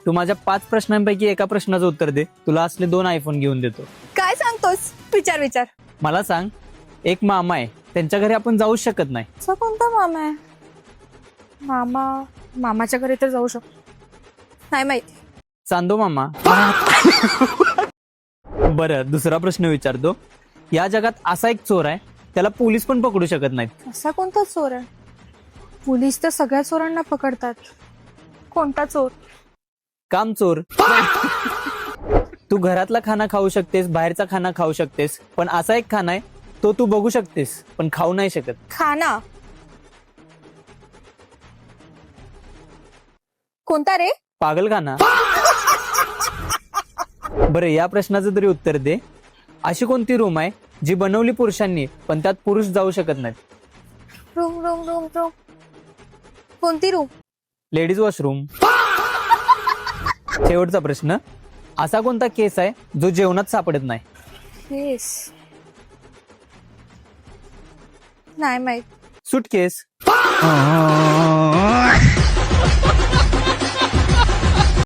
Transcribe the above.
तू माझ्या 5 प्रश्नांपैकी एका प्रश्नाचं उत्तर दे, तुला असले 2 आयफोन घेऊन देतो. काय सांगतोस? विचार विचार. मला सांग, एक मामा आहे, त्यांच्या घरी आपण जाऊच शकत नाही. असा कोणता मामा आहे? मामाच्या घरी तर जाऊ शकतो. नाही माहिती. चांदो मामा. बरं, दुसरा प्रश्न विचारतो. या जगात असा एक चोर आहे, त्याला पोलीस पण पकडू शकत नाहीत. असा कोणता चोर आहे? पोलीस तर सगळ्या चोरांना पकडतात. कोणता चोर? काम चोर. तू घरातला खाना खाऊ शकतेस, बाहेरचा खाना खाऊ शकतेस, पण असा एक खाना आहे तो तू बघू शकतेस पण खाऊ नाही शकत. खाना कोणता रे? पागलखाना. बरं, या प्रश्नाचं तरी उत्तर दे. अशी कोणती रूम आहे जी बनवली पुरुषांनी पण त्यात पुरुष जाऊ शकत नाहीत? Room room room room. कोणती रूम? Ladies washroom. शेवटचा प्रश्न. असा कोणता केस आहे जो जेवणात सापडत नाही? केस नाही माहित. सुटकेस.